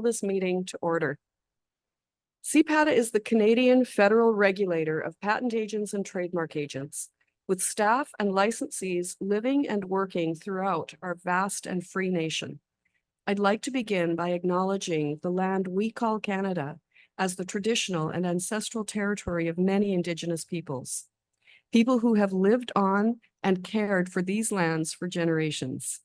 This meeting to order. CPATA is the Canadian federal regulator of patent agents and trademark agents, with staff and licensees living and working throughout our vast and free nation. I'd like to begin by acknowledging the land we call Canada as the traditional and ancestral territory of many Indigenous peoples, people who have lived on and cared for these lands for generations.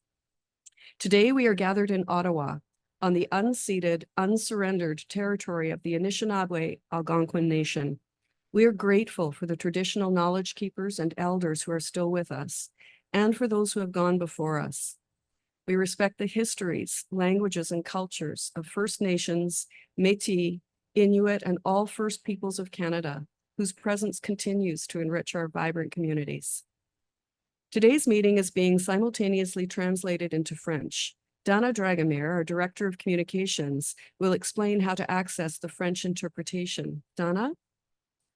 Today, we are gathered in Ottawa, on the unceded, unsurrendered territory of the Anishinaabe Algonquin Nation. We are grateful for the traditional knowledge keepers and elders who are still with us, and for those who have gone before us. We respect the histories, languages, and cultures of First Nations, Métis, Inuit, and all First Peoples of Canada, whose presence continues to enrich our vibrant communities. Today's meeting is being simultaneously translated into French. Dana Dragomir, our Director of Communications, will explain how to access the French interpretation. Dana?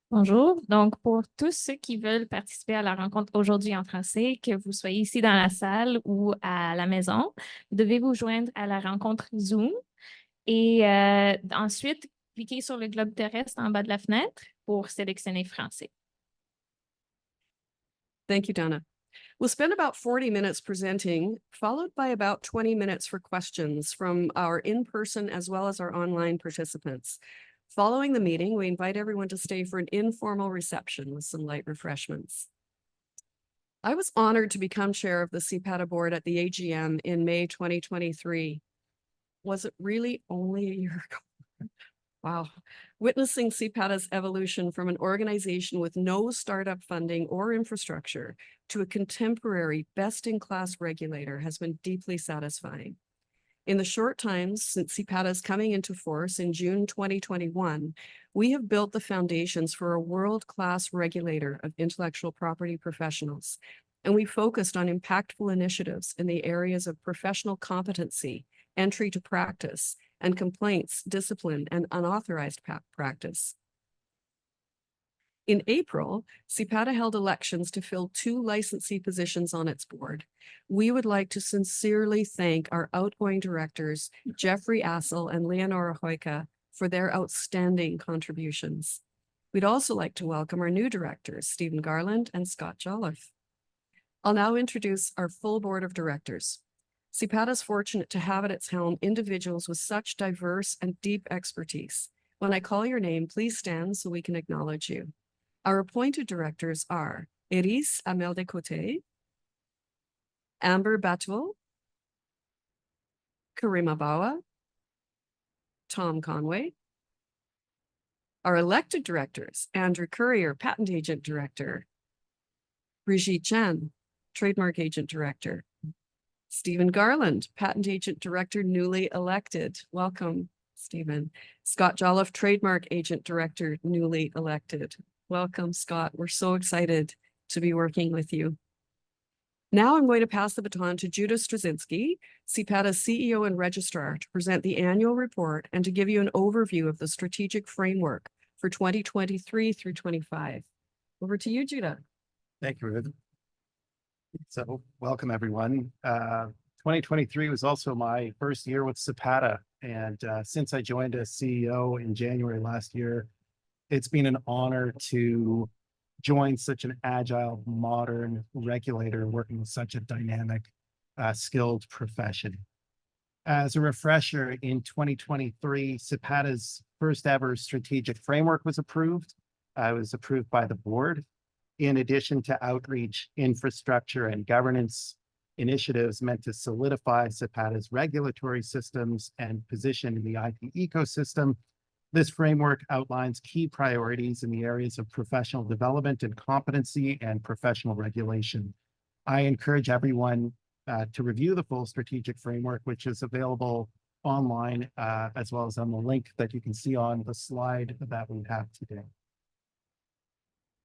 Bonjour. Donc, pour tous ceux qui veulent participer à la rencontre aujourd'hui en français, que vous soyez ici dans la salle ou à la maison, vous devez vous joindre à la rencontre Zoom et ensuite cliquez sur le globe terrestre en bas de la fenêtre pour sélectionner français. Thank you, Dana. We'll spend about 40 minutes presenting, followed by about 20 minutes for questions from our in-person as well as our online participants. Following the meeting, we invite everyone to stay for an informal reception with some light refreshments. I was honored to become chair of the CPATA board at the AGM in May 2023. Was it really only a year ago? Wow. Witnessing CPATA's evolution from an organization with no startup funding or infrastructure to a contemporary best-in-class regulator has been deeply satisfying. In the short time since CPATA's coming into force in June 2021, we have built the foundations for a world-class regulator of intellectual property professionals, and we focused on impactful initiatives in the areas of professional competency, entry to practice, and complaints, discipline, and unauthorized practice. In April, CPATA held elections to fill 2 licensee positions on its board. We would like to sincerely thank our outgoing directors, Jeffrey Assel and Leonora Hoyka, for their outstanding contributions. We'd also like to welcome our new directors, Stephen Garland and Scott Jolliffe. I'll now introduce our full board of directors. CPATA is fortunate to have at its helm individuals with such diverse and deep expertise. When I call your name, please stand so we can acknowledge you. Our appointed directors are Iris Amel-Descote, Amber Batwell, Karima Bawa, Tom Conway. Our elected directors, Andrew Currier, Patent Agent Director, Brigitte Chan, Trademark Agent Director, Stephen Garland, Patent Agent Director, newly elected. Welcome, Stephen. Scott Jolliffe, Trademark Agent Director, newly elected. Welcome, Scott. We're so excited to be working with you. Now I'm going to pass the baton to Judith Straczynski, CPATA's CEO and Registrar, to present the annual report and to give you an overview of the strategic framework for 2023 through 25. Over to you, Judith. Thank you, Ruth. So welcome, everyone. 2023 was also my first year with CPATA, and since I joined as CEO in January last year, it's been an honor to join such an agile, modern regulator working with such a dynamic, skilled profession. As a refresher, in 2023, CPATA's first ever strategic framework was approved. It was approved by the board. In addition to outreach, infrastructure, and governance initiatives meant to solidify CPATA's regulatory systems and position in the IP ecosystem, this framework outlines key priorities in the areas of professional development and competency and professional regulation. I encourage everyone to review the full strategic framework, which is available online, as well as on the link that you can see on the slide that we have today.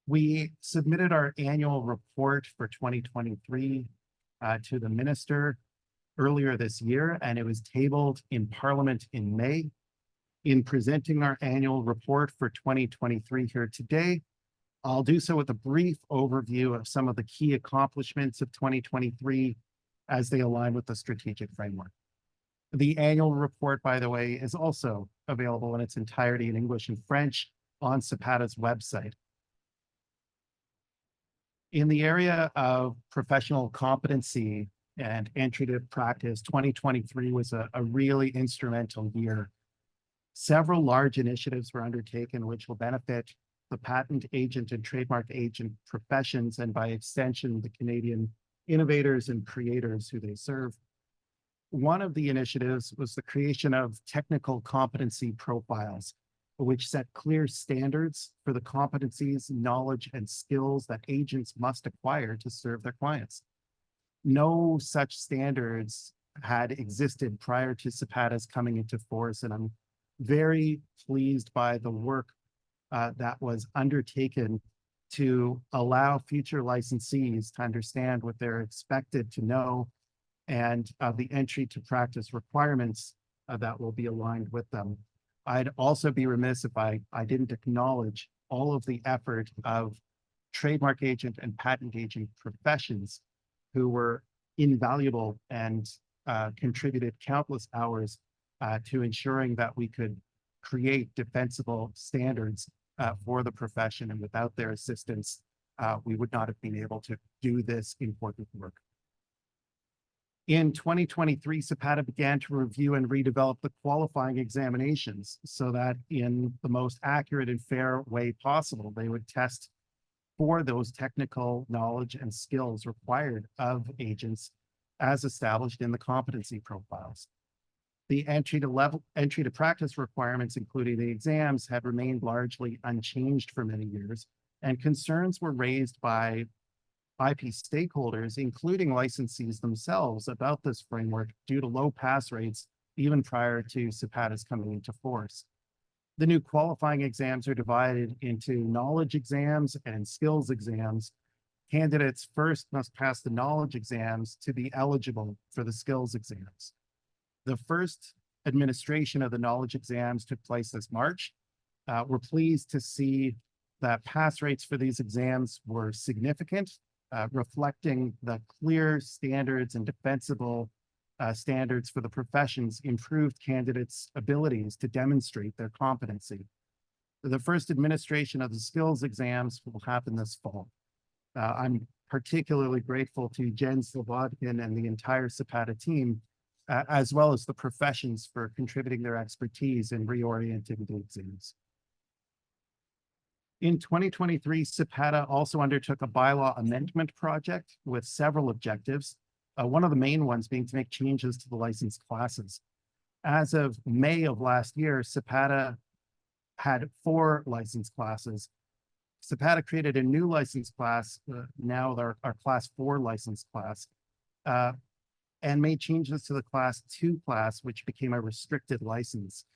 We submitted our annual report for 2023 to the minister earlier this year, and it was tabled in Parliament in May. In presenting our annual report for 2023 here today, I'll do so with a brief overview of some of the key accomplishments of 2023 as they align with the strategic framework. The annual report, by the way, is also available in its entirety in English and French on CPATA's website. In the area of professional competency and entry to practice, 2023 was a really instrumental year. Several large initiatives were undertaken which will benefit the patent agent and trademark agent professions, and by extension, the Canadian innovators and creators who they serve. One of the initiatives was the creation of technical competency profiles, which set clear standards for the competencies, knowledge, and skills that agents must acquire to serve their clients. No such standards had existed prior to CPATA's coming into force, and I'm very pleased by the work that was undertaken to allow future licensees to understand what they're expected to know and the entry to practice requirements that will be aligned with them. I'd also be remiss if I didn't acknowledge all of the effort of trademark agent and patent agent professions who were invaluable and contributed countless hours to ensuring that we could create defensible standards for the profession. And without their assistance, we would not have been able to do this important work. In 2023, CPATA began to review and redevelop the qualifying examinations so that in the most accurate and fair way possible, they would test for those technical knowledge and skills required of agents as established in the competency profiles. The entry to practice requirements, including the exams, had remained largely unchanged for many years, and concerns were raised by IP stakeholders, including licensees themselves, about this framework due to low pass rates even prior to CPATA's coming into force. The new qualifying exams are divided into knowledge exams and skills exams. Candidates first must pass the knowledge exams to be eligible for the skills exams. The first administration of the knowledge exams took place this March. We're pleased to see that pass rates for these exams were significant, reflecting the clear standards and defensible standards for the profession's improved candidates' abilities to demonstrate their competency. The first administration of the skills exams will happen this fall. I'm particularly grateful to Jen Slobodkin and the entire CPATA team, as well as the professions, for contributing their expertise in reorienting the exams. In 2023, CPATA also undertook a bylaw amendment project with several objectives. One of the main ones being to make changes to the license classes. As of May of last year, CPATA had 4 license classes. CPATA created a new license class, now our class 4 license class, and made changes to the class 2 class, which became a restricted license.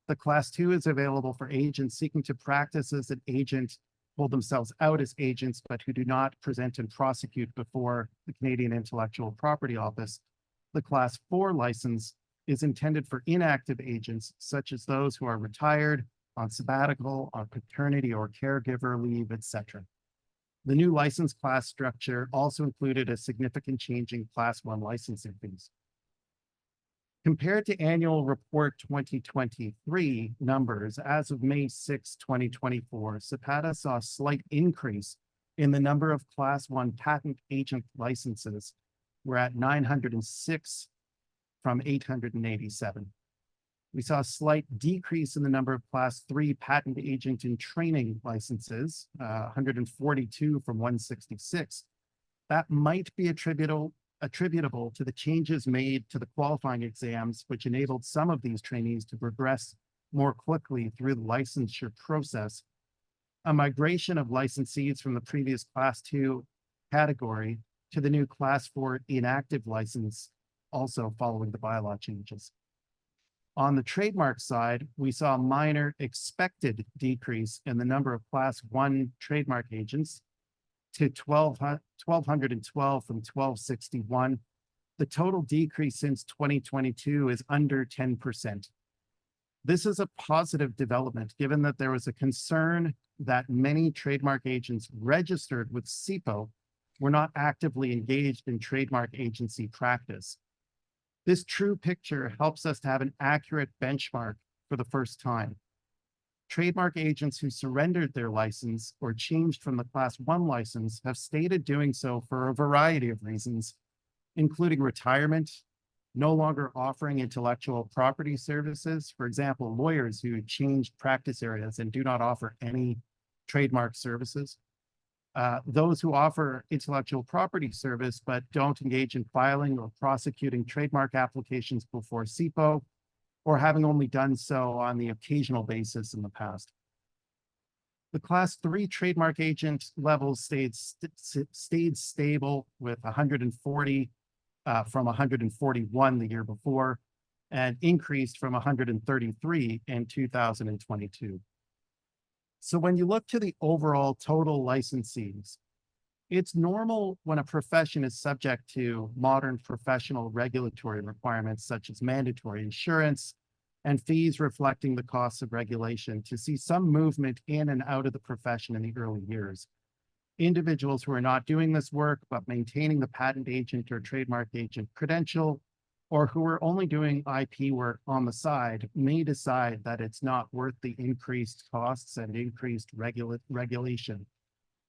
The class 2 is available for agents seeking to practice as an agent, hold themselves out as agents, but who do not present and prosecute before the Canadian Intellectual Property Office. The class 4 license is intended for inactive agents, such as those who are retired, on sabbatical, on paternity or caregiver leave, etc. The new license class structure also included a significant change in class 1 licensing fees. Compared to annual report 2023 numbers, as of May 6, 2024, CPATA saw a slight increase in the number of class 1 patent agent licenses. We're at 906 from 887. We saw a slight decrease in the number of class 3 patent agent in training licenses, 142 from 166. That might be attributable to the changes made to the qualifying exams, which enabled some of these trainees to progress more quickly through the licensure process. A migration of licensees from the previous class 2 category to the new class 4 inactive license, also following the bylaw changes. On the trademark side, we saw a minor expected decrease in the number of class 1 trademark agents to 1,212 from 1,261. The total decrease since 2022 is under 10%. This is a positive development, given that there was a concern that many trademark agents registered with CPO were not actively engaged in trademark agency practice. This true picture helps us to have an accurate benchmark for the first time. Trademark agents who surrendered their license or changed from the Class 1 license have stated doing so for a variety of reasons, including retirement, no longer offering intellectual property services. For example, lawyers who changed practice areas and do not offer any trademark services. Those who offer intellectual property service but don't engage in filing or prosecuting trademark applications before CPO, or having only done so on the occasional basis in the past. The Class 3 trademark agent levels stayed stable with 140 from 141 the year before, and increased from 133 in 2022. So when you look to the overall total licensees, it's normal when a profession is subject to modern professional regulatory requirements such as mandatory insurance and fees reflecting the costs of regulation to see some movement in and out of the profession in the early years. Individuals who are not doing this work but maintaining the patent agent or trademark agent credential, or who are only doing IP work on the side, may decide that it's not worth the increased costs and increased regulation.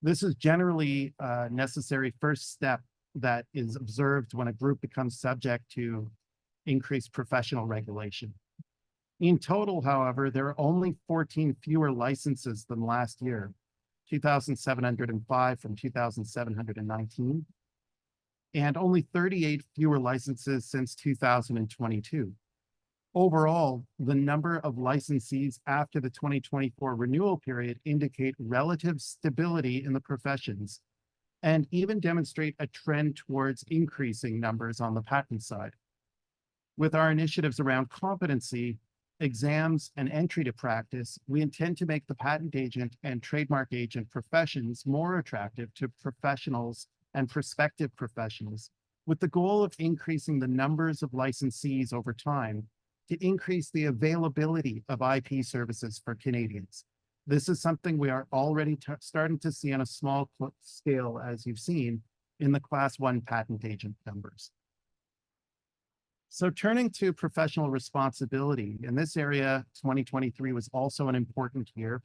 This is generally a necessary first step that is observed when a group becomes subject to increased professional regulation. In total, however, there are only 14 fewer licenses than last year, 2,705 from 2,719, and only 38 fewer licenses since 2022. Overall, the number of licensees after the 2024 renewal period indicate relative stability in the professions and even demonstrate a trend towards increasing numbers on the patent side. With our initiatives around competency, exams, and entry to practice, we intend to make the patent agent and trademark agent professions more attractive to professionals and prospective professionals, with the goal of increasing the numbers of licensees over time to increase the availability of IP services for Canadians. This is something we are already starting to see on a small scale, as you've seen, in the Class 1 patent agent numbers. So turning to professional responsibility, in this area, 2023 was also an important year.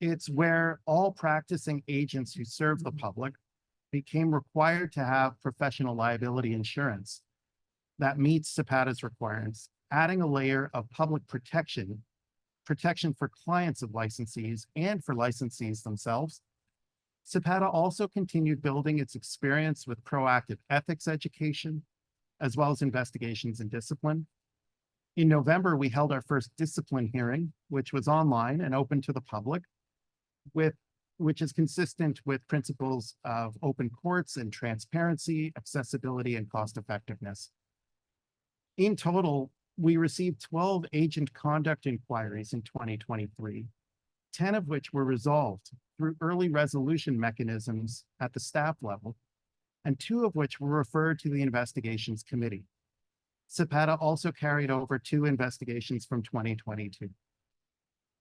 It's where all practicing agents who serve the public became required to have professional liability insurance that meets CPATA's requirements, adding a layer of public protection for clients of licensees and for licensees themselves. CPATA also continued building its experience with proactive ethics education, as well as investigations and discipline. In November, we held our first discipline hearing, which was online and open to the public, which is consistent with principles of open courts and transparency, accessibility, and cost effectiveness. In total, we received 12 agent conduct inquiries in 2023, 10 of which were resolved through early resolution mechanisms at the staff level, and 2 of which were referred to the investigations committee. CPATA also carried over 2 investigations from 2022.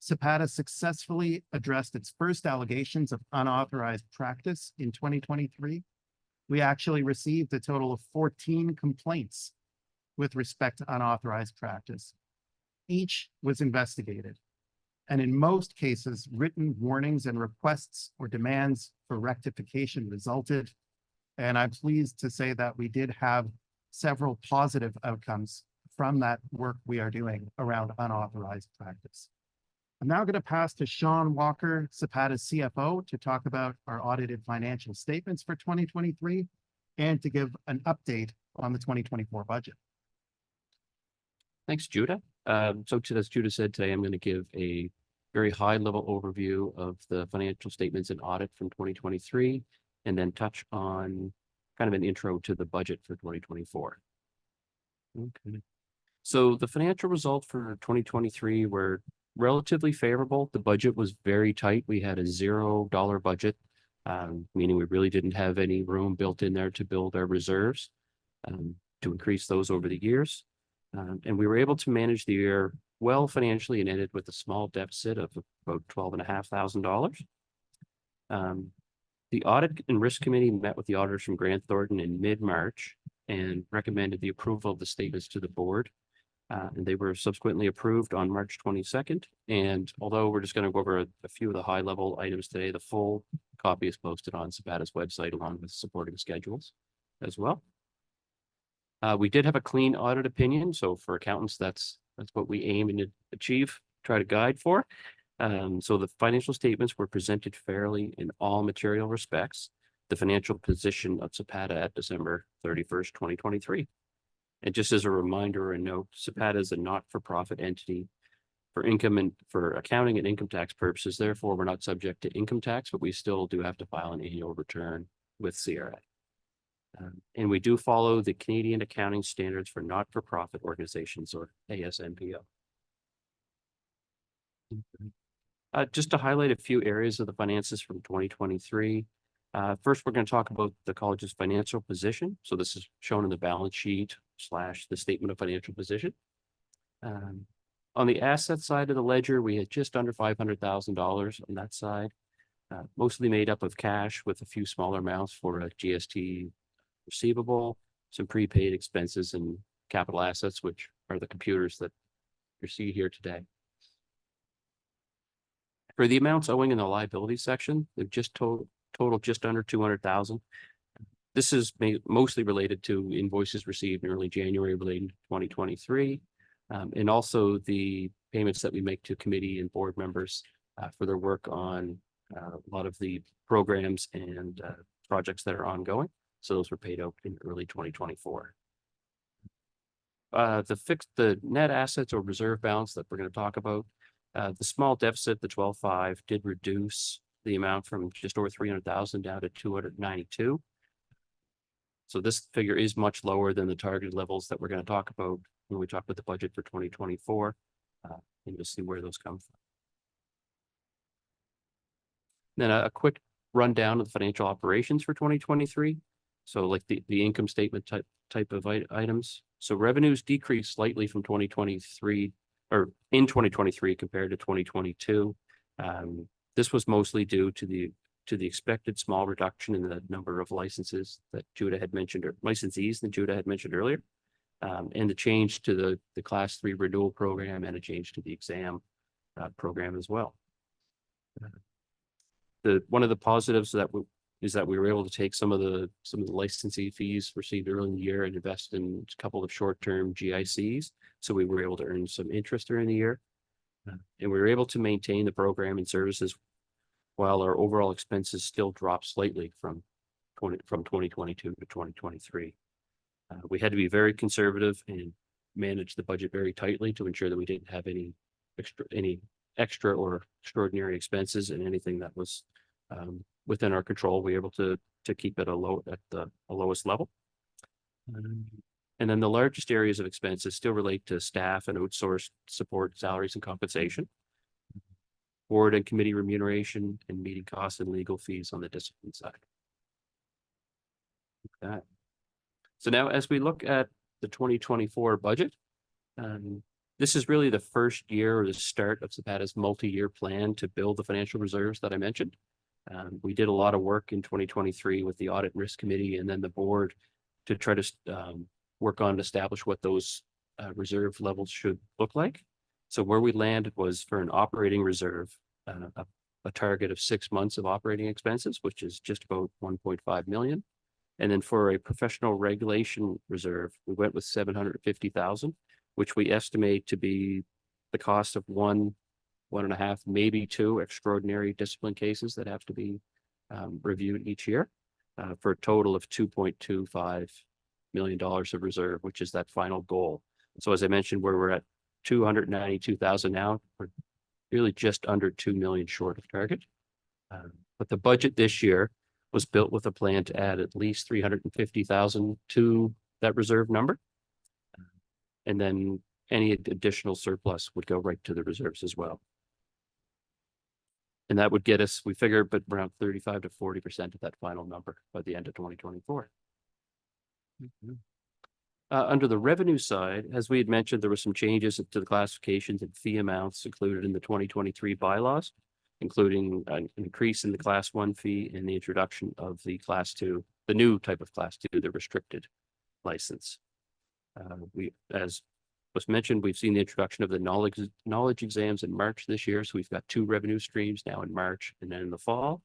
CPATA successfully addressed its first allegations of unauthorized practice in 2023. We actually received a total of 14 complaints with respect to unauthorized practice. Each was investigated, and in most cases, written warnings and requests or demands for rectification resulted. And I'm pleased to say that we did have several positive outcomes from that work we are doing around unauthorized practice. I'm now going to pass to Sean Walker, CPATA's CFO, to talk about our audited financial statements for 2023 and to give an update on the 2024 budget. Thanks, Judah. As Judah said, today I'm going to give a very high-level overview of the financial statements and audit from 2023, and then touch on kind of an intro to the budget for 2024. Okay. So the financial results for 2023 were relatively favorable. The budget was very tight. We had a $0 budget, meaning we really didn't have any room built in there to build our reserves, to increase those over the years. And we were able to manage the year well financially and ended with a small deficit of about $12,500. The Audit and Risk Committee met with the auditors from Grant Thornton in mid-March and recommended the approval of the statements to the board. And they were subsequently approved on March 22nd. And although we're just going to go over a few of the high level items today, the full copy is posted on CPATA's website along with supporting schedules as well. We did have a clean audit opinion. So for accountants, that's what we aim and achieve, try to guide for. So the financial statements were presented fairly in all material respects. The financial position of CPATA at December 31st, 2023. And just as a reminder or a note, CPATA is a not-for-profit entity for income and for accounting and income tax purposes. Therefore, we're not subject to income tax, but we still do have to file an annual return with CRA. And we do follow the Canadian Accounting Standards for Not-for-Profit Organizations, or ASNPO. Just to highlight a few areas of the finances from 2023. First, we're going to talk about the college's financial position. So this is shown in the balance sheet / the statement of financial position. On the asset side of the ledger, we had just under $500,000 on that side, mostly made up of cash with a few smaller amounts for a GST receivable, some prepaid expenses and capital assets, which are the computers that you see here today. For the amounts owing in the liability section, they've just total just under $200,000. This is mostly related to invoices received in early January relating to 2023, and also the payments that we make to committee and board members for their work on a lot of the programs and projects that are ongoing. So those were paid out in early 2024. The net assets or reserve balance that we're going to talk about, the small deficit, the 12.5, did reduce the amount from just over 300,000 down to 292. So this figure is much lower than the targeted levels that we're going to talk about when we talk about the budget for 2024, and you'll see where those come from. Then a quick rundown of the financial operations for 2023. So like the income statement type of items. So revenues decreased slightly from 2023 or in 2023 compared to 2022. This was mostly due to the expected small reduction in the number of licenses that Judah had mentioned, or licensees that Judah had mentioned earlier, and the change to the Class 3 renewal program and a change to the exam program as well. One of the positives is that we were able to take some of the licensee fees received early in the year and invest in a couple of short-term GICs. So we were able to earn some interest during the year, and we were able to maintain the program and services while our overall expenses still dropped slightly from 2022 to 2023. We had to be very conservative and manage the budget very tightly to ensure that we didn't have any extra or extraordinary expenses, and anything that was within our control, we were able to keep it at the lowest level. And then the largest areas of expenses still relate to staff and outsourced support, salaries and compensation, board and committee remuneration, and meeting costs and legal fees on the discipline side. Okay. So now as we look at the 2024 budget, this is really the first year or the start of CPATA's multi-year plan to build the financial reserves that I mentioned. We did a lot of work in 2023 with the Audit and Risk Committee and then the board to try to work on to establish what those reserve levels should look like. So where we landed was for an operating reserve, a target of 6 months of operating expenses, which is just about 1.5 million. And then for a professional regulation reserve, we went with 750,000, which we estimate to be the cost of 1.5, maybe 2 extraordinary discipline cases that have to be reviewed each year, for a total of $2.25 million of reserve, which is that final goal. So as I mentioned, where we're at 292,000 now, we're really just under 2 million short of target. But the budget this year was built with a plan to add at least 350,000 to that reserve number. And then any additional surplus would go right to the reserves as well. And that would get us, we figure, but around 35 to 40% of that final number by the end of 2024. Under the revenue side, as we had mentioned, there were some changes to the classifications and fee amounts included in the 2023 bylaws, including an increase in the Class 1 fee and the introduction of the Class 2, the new type of Class 2, the restricted license. As was mentioned, we've seen the introduction of the knowledge exams in March this year. So we've got 2 revenue streams now in March and then in the fall.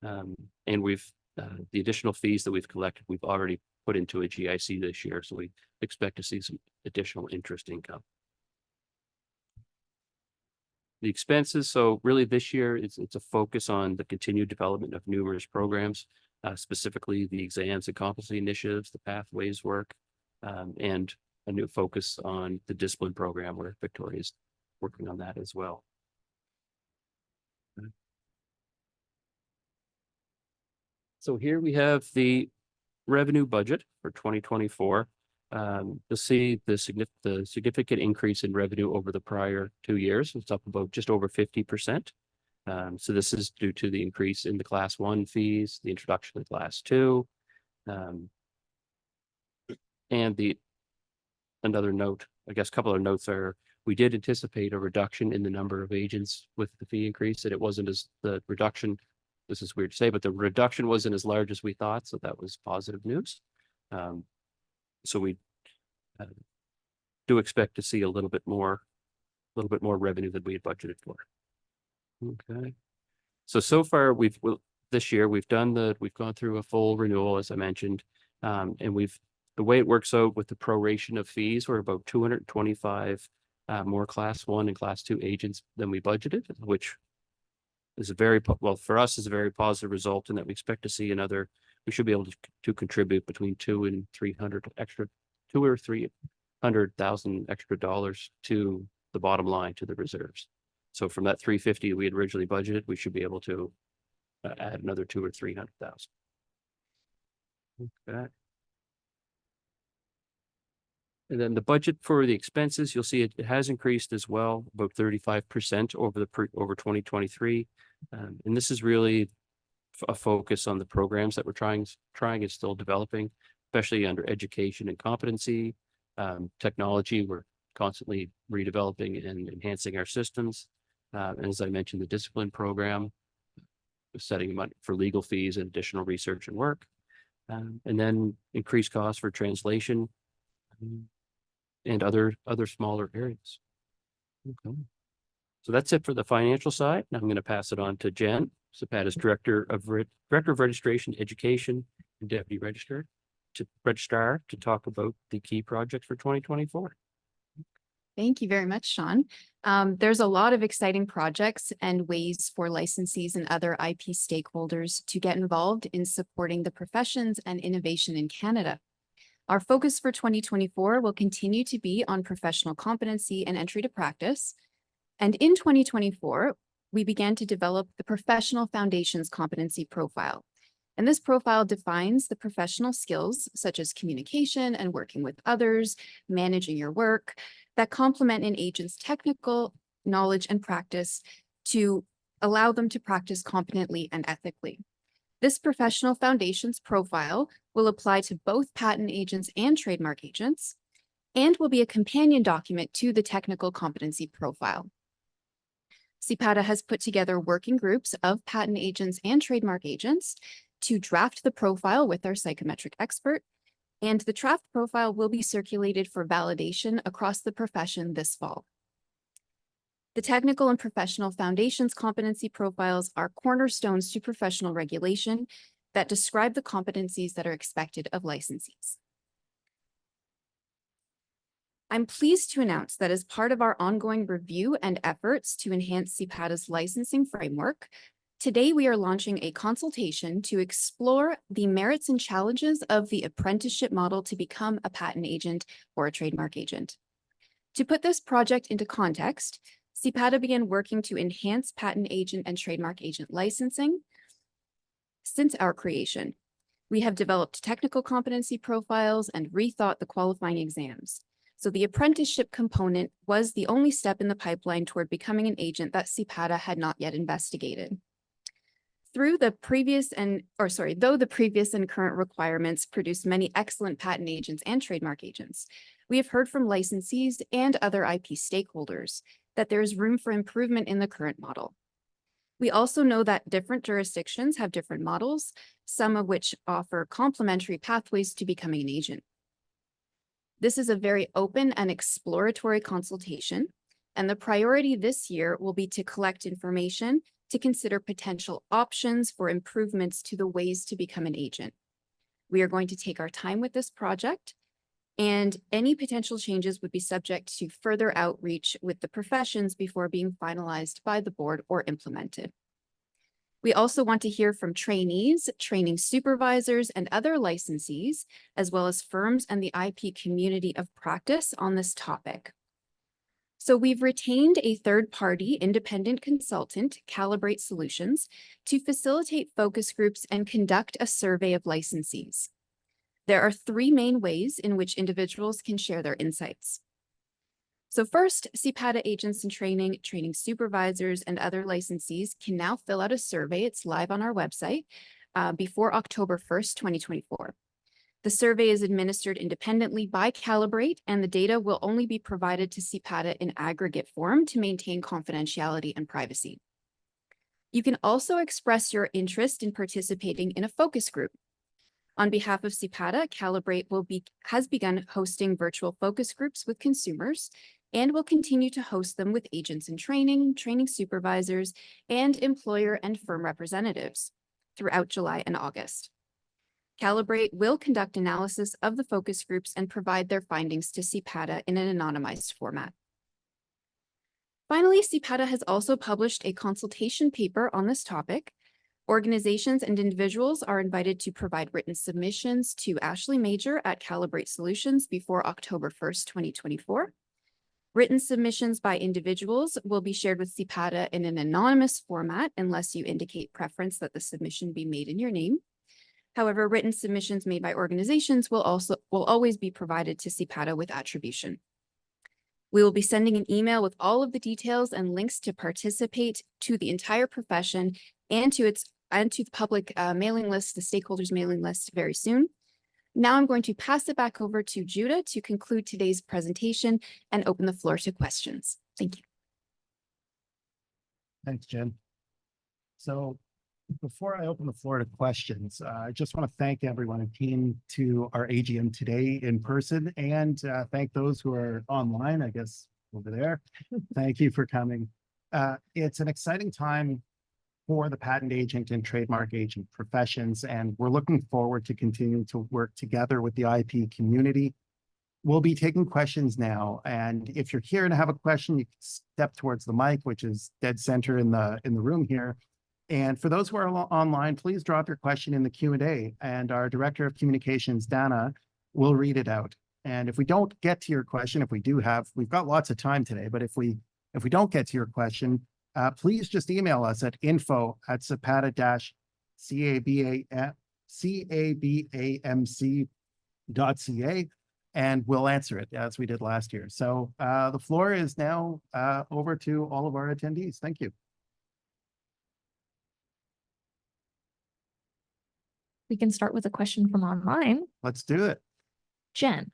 And we've the additional fees that we've collected, we've already put into a GIC this year. So we expect to see some additional interest income. The expenses, so really this year, it's a focus on the continued development of numerous programs, specifically the exams and competency initiatives, the pathways work, and a new focus on the discipline program where Victoria is working on that as well. So here we have the revenue budget for 2024. You'll see the significant increase in revenue over the prior 2 years. It's up about just over 50%. So this is due to the increase in the Class 1 fees, the introduction of Class 2. And another note, I guess a couple of notes are, we did anticipate a reduction in the number of agents with the fee increase, and it wasn't as the reduction, this is weird to say, but the reduction wasn't as large as we thought. So that was positive news. So we do expect to see a little bit more revenue than we had budgeted for. Okay. So far this year we've gone through a full renewal, as I mentioned, and the way it works out with the proration of fees, we're about 225 more Class 1 and Class 2 agents than we budgeted, which is for us is a very positive result, and that we expect to see we should be able to contribute between $200,000 and $300,000 or $300,000 extra dollars to the bottom line, to the reserves. So from that 350 we had originally budgeted, we should be able to add another $200,000 or $300,000. Okay. And then the budget for the expenses, you'll see it has increased as well, about 35% over 2023. And this is really a focus on the programs that we're trying and still developing, especially under education and competency, technology. We're constantly redeveloping and enhancing our systems. And as I mentioned, the discipline program, setting them up for legal fees and additional research and work, and then increased costs for translation and other smaller areas. Okay. So that's it for the financial side. Now I'm going to pass it on to Jen, CPATA's Director of Registration, Education, and Deputy Registrar to talk about the key projects for 2024. Thank you very much, Sean. There's a lot of exciting projects and ways for licensees and other IP stakeholders to get involved in supporting the professions and innovation in Canada. Our focus for 2024 will continue to be on professional competency and entry to practice. And in 2024, we began to develop the Professional Foundations Competency Profile. And this profile defines the professional skills such as communication and working with others, managing your work, that complement an agent's technical knowledge and practice to allow them to practice competently and ethically. This Professional Foundations Profile will apply to both patent agents and trademark agents, and will be a companion document to the Technical Competency Profile. CPATA has put together working groups of patent agents and trademark agents to draft the profile with our psychometric expert, and the draft profile will be circulated for validation across the profession this fall. The Technical and Professional Foundations Competency Profiles are cornerstones to professional regulation that describe the competencies that are expected of licensees. I'm pleased to announce that as part of our ongoing review and efforts to enhance CPATA's licensing framework, today we are launching a consultation to explore the merits and challenges of the apprenticeship model to become a patent agent or a trademark agent. To put this project into context, CPATA began working to enhance patent agent and trademark agent licensing since our creation. We have developed technical competency profiles and rethought the qualifying exams. So the apprenticeship component was the only step in the pipeline toward becoming an agent that CPATA had not yet investigated. Though the previous and current requirements produce many excellent patent agents and trademark agents, we have heard from licensees and other IP stakeholders that there is room for improvement in the current model. We also know that different jurisdictions have different models, some of which offer complementary pathways to becoming an agent. This is a very open and exploratory consultation, and the priority this year will be to collect information to consider potential options for improvements to the ways to become an agent. We are going to take our time with this project, and any potential changes would be subject to further outreach with the professions before being finalized by the board or implemented. We also want to hear from trainees, training supervisors, and other licensees, as well as firms and the IP community of practice on this topic. So we've retained a third-party independent consultant, Calibrate Solutions, to facilitate focus groups and conduct a survey of licensees. There are three main ways in which individuals can share their insights. So first, CPATA agents in training, training supervisors, and other licensees can now fill out a survey. It's live on our website before October 1st, 2024. The survey is administered independently by Calibrate, and the data will only be provided to CPATA in aggregate form to maintain confidentiality and privacy. You can also express your interest in participating in a focus group. On behalf of CPATA, Calibrate has begun hosting virtual focus groups with consumers and will continue to host them with agents in training, training supervisors, and employer and firm representatives throughout July and August. Calibrate will conduct analysis of the focus groups and provide their findings to CPATA in an anonymized format. Finally, CPATA has also published a consultation paper on this topic. Organizations and individuals are invited to provide written submissions to Ashley Major at Calibrate Solutions before October 1st, 2024. Written submissions by individuals will be shared with CPATA in an anonymous format unless you indicate preference that the submission be made in your name. However, written submissions made by organizations will always be provided to CPATA with attribution. We will be sending an email with all of the details and links to participate to the entire profession and to the public mailing list, the stakeholders mailing list very soon. Now I'm going to pass it back over to Judah to conclude today's presentation and open the floor to questions. Thank you. Thanks, Jen. So before I open the floor to questions, I just want to thank everyone who came to our AGM today in person, and thank those who are online, I guess, over there. Thank you for coming. It's an exciting time for the patent agent and trademark agent professions, and we're looking forward to continuing to work together with the IP community. We'll be taking questions now, and if you're here and have a question, you can step towards the mic, which is dead center in the room here. And for those who are online, please drop your question in the Q&A, and our Director of Communications, Dana, will read it out. And if we don't get to your question, we've got lots of time today, but if we don't get to your question, please just email us at info@CPATA-CABAMC.ca, and we'll answer it as we did last year. So the floor is now over to all of our attendees. Thank you. We can start with a question from online. Let's do it. Jen,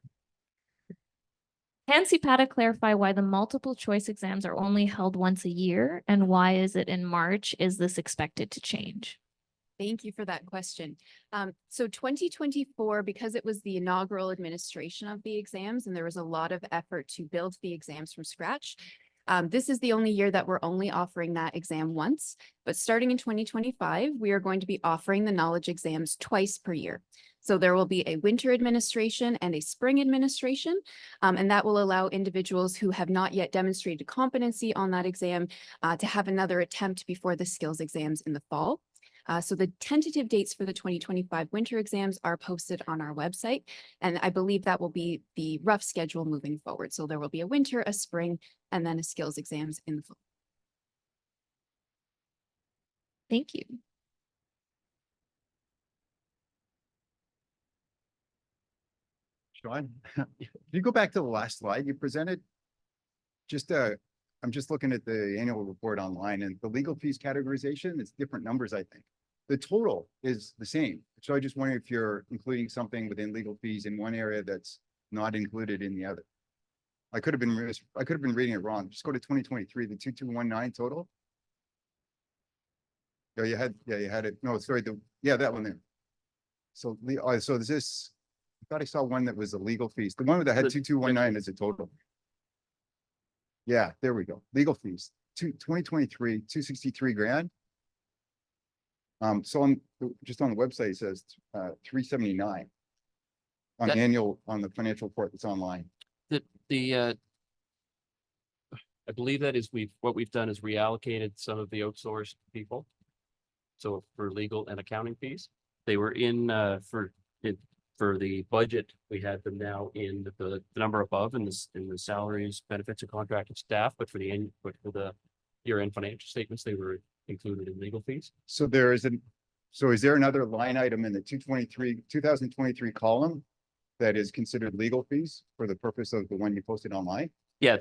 can CPATA clarify why the multiple choice exams are only held once a year, and why is it in March? Is this expected to change? Thank you for that question. So 2024, because it was the inaugural administration of the exams and there was a lot of effort to build the exams from scratch, this is the only year that we're only offering that exam once. But starting in 2025, we are going to be offering the knowledge exams twice per year. So there will be a winter administration and a spring administration, and that will allow individuals who have not yet demonstrated competency on that exam to have another attempt before the skills exams in the fall. So the tentative dates for the 2025 winter exams are posted on our website, and I believe that will be the rough schedule moving forward. So there will be a winter, a spring, and then a skills exams in the fall. Thank you. Sean, can you go back to the last slide you presented? I'm just looking at the annual report online, and the legal fees categorization is different numbers, I think. The total is the same. So I just wonder if you're including something within legal fees in one area that's not included in the other. I could have been reading it wrong. Just go to 2023, the 2219 total. You had it. No, sorry. That one there. So is this thought I saw one that was the legal fees. The one that had The- 2219 is a total. Yeah, there we go. Legal fees, 2023, 263 grand. So just on the website, it says 379 on That- annual, on the financial report that's online. I believe that is what we've done is reallocated some of the outsourced people. So for legal and accounting fees, they were in for the budget, we had them now in the number above in the salaries, benefits and contracted staff, but for the year-end financial statements, they were included in legal fees. So there isn't, so is there another line item in the 2023 column that is considered legal fees for the purpose of the one you posted online? Yeah,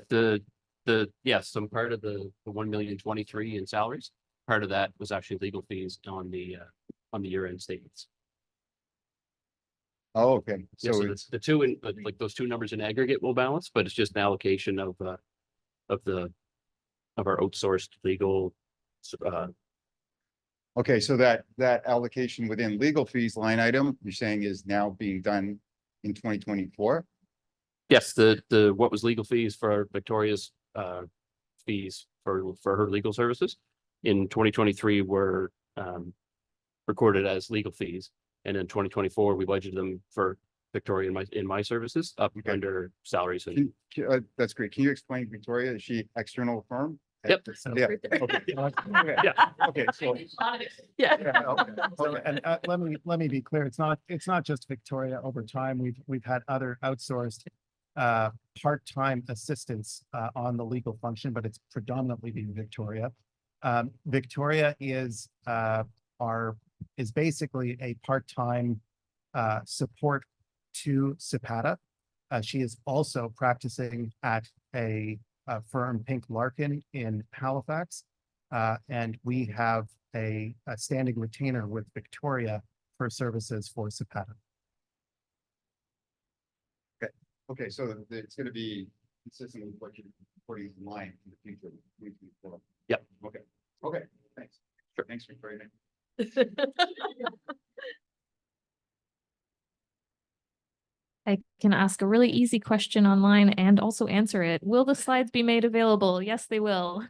yes, some part of the 1,023,000 in salaries, part of that was actually legal fees on the year-end statements. Oh, okay. Yeah, So so it's, the two in, like those two numbers in aggregate will balance, but it's just an allocation of our outsourced legal. okay, so that allocation within legal fees line item, you're saying is now being done in 2024? Yes, what was legal fees for Victoria's fees for her legal services in 2023 were recorded as legal fees. And in 2024, we budgeted them for Victoria in my services up Okay. under salaries. And That's great. Can you explain Victoria? Is she external firm? Yep. Yeah. Right there. Okay. Yeah. Okay, so. Yeah. Yeah, okay, So, okay. and let me be clear, it's not just Victoria. Over time, we've had other outsourced part-time assistants on the legal function, but it's predominantly been Victoria. Victoria is basically a part-time support to CPATA. She is also practicing at a firm, Pink Larkin, in Halifax. And we have a standing retainer with Victoria for services for CPATA. Okay, so it's gonna be consistent with what you're reporting online in the future. Yep. Okay, thanks. Sure. Thanks, Victoria. I can ask a really easy question online and also answer it. Will the slides be made available? Yes, they will.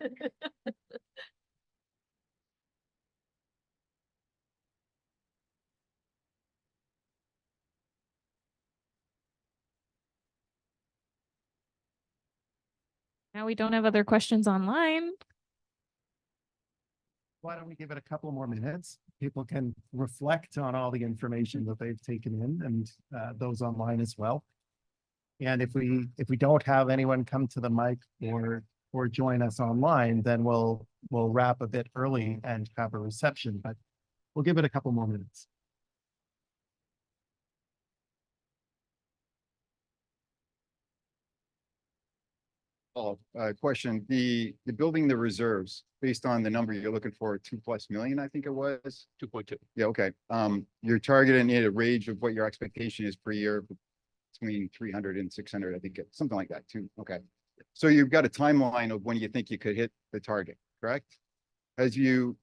Now we don't have other questions online. Why don't we give it a couple more minutes? People can reflect on all the information that they've taken in, and those online as well. And if we don't have anyone come to the mic or join us online, then we'll wrap a bit early and have a reception, but we'll give it a couple more minutes. Question, the building the reserves based on the number you're looking for, 2+ million, I think it was. 2.2. Yeah, okay. You're targeting a range of what your expectation is per year between 300 and 600, I think, something like that too. Okay. So you've got a timeline of when you think you could hit the target, correct? Have you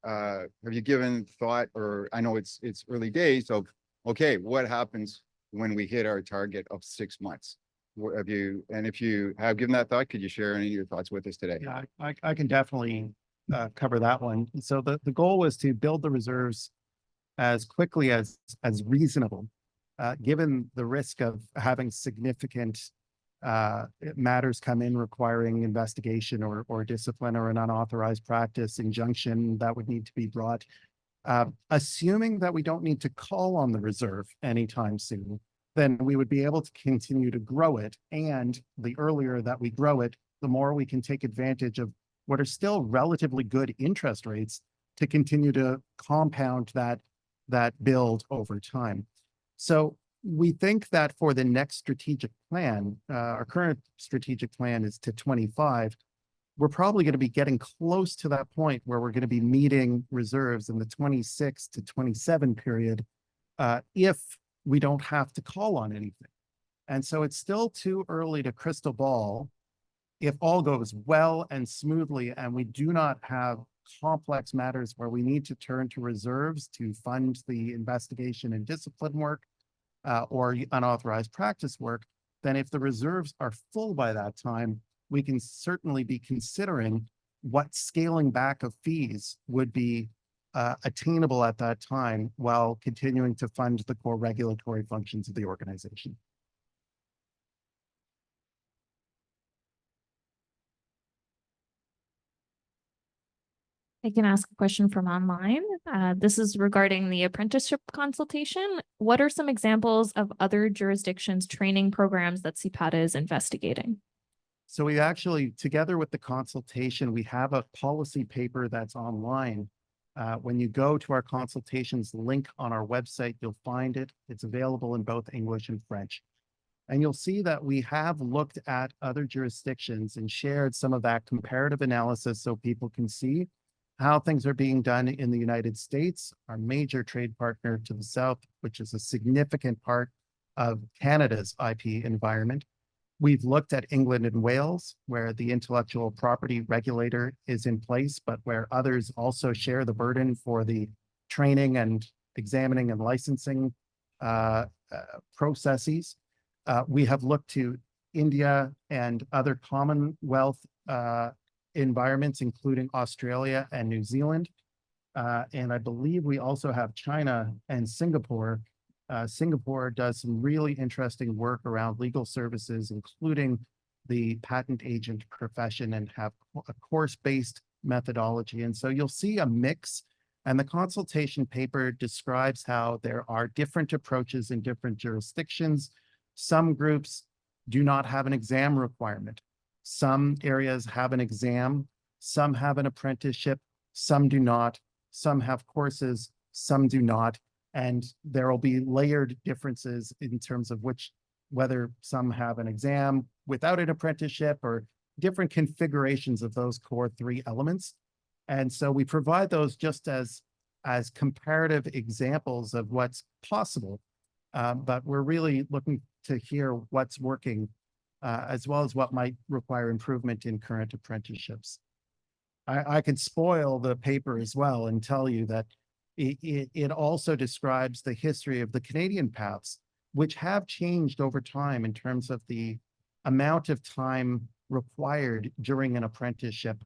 given thought, or I know it's early days of, okay, what happens when we hit our target of 6 months? If you have given that thought, could you share any of your thoughts with us today? Yeah, I can definitely cover that one. So the goal was to build the reserves as quickly as reasonable, given the risk of having significant matters come in requiring investigation or discipline or an unauthorized practice injunction that would need to be brought. Assuming that we don't need to call on the reserve anytime soon, then we would be able to continue to grow it. And the earlier that we grow it, the more we can take advantage of what are still relatively good interest rates to continue to compound that build over time. So we think that for the next strategic plan, our current strategic plan is to 25. We're probably going to be getting close to that point where we're going to be meeting reserves in the 26 to 27 period, if we don't have to call on anything. And so it's still too early to crystal ball. If all goes well and smoothly, and we do not have complex matters where we need to turn to reserves to fund the investigation and discipline work, or unauthorized practice work, then if the reserves are full by that time, we can certainly be considering what scaling back of fees would be attainable at that time while continuing to fund the core regulatory functions of the organization. I can ask a question from online. This is regarding the apprenticeship consultation. What are some examples of other jurisdictions' training programs that CPATA is investigating? So we actually, together with the consultation, we have a policy paper that's online. When you go to our consultations link on our website, you'll find it. It's available in both English and French. And you'll see that we have looked at other jurisdictions and shared some of that comparative analysis so people can see how things are being done in the United States, our major trade partner to the south, which is a significant part of Canada's IP environment. We've looked at England and Wales, where the intellectual property regulator is in place, but where others also share the burden for the training and examining and licensing processes. We have looked to India and other Commonwealth environments, including Australia and New Zealand. And I believe we also have China and Singapore. Singapore does some really interesting work around legal services, including the patent agent profession, and have a course-based methodology. And so you'll see a mix, and the consultation paper describes how there are different approaches in different jurisdictions. Some groups do not have an exam requirement. Some areas have an exam, some have an apprenticeship, some do not, some have courses, some do not. And there will be layered differences in terms of whether some have an exam without an apprenticeship, or different configurations of those core three elements. And so we provide those just as comparative examples of what's possible. But we're really looking to hear what's working, as well as what might require improvement in current apprenticeships. I could spoil the paper as well and tell you that it also describes the history of the Canadian paths, which have changed over time in terms of the amount of time required during an apprenticeship.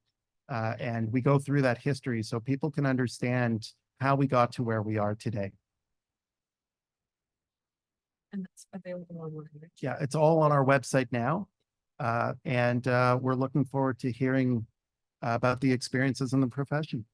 And we go through that history so people can understand how we got to where we are today. And that's available online, right? Yeah, it's all on our website now. And we're looking forward to hearing about the experiences in the profession.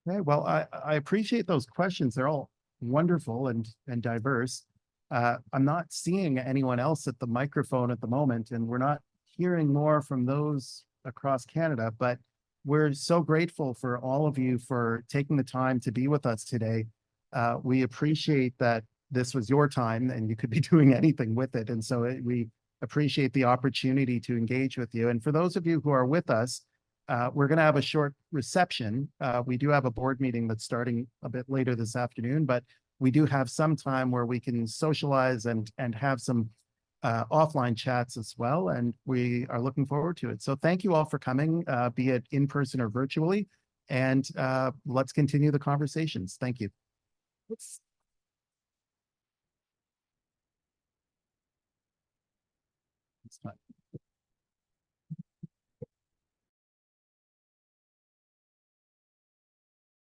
Okay, well, I appreciate those questions. They're all wonderful and diverse. I'm not seeing anyone else at the microphone at the moment, and we're not hearing more from those across Canada, but we're so grateful for all of you for taking the time to be with us today. We appreciate that this was your time and you could be doing anything with it. And so we appreciate the opportunity to engage with you. And for those of you who are with us, we're going to have a short reception. We do have a board meeting that's starting a bit later this afternoon, but we do have some time where we can socialize and have some offline chats as well. And we are looking forward to it. So thank you all for coming, be it in person or virtually. And let's continue the conversations. Thank you. It's fine.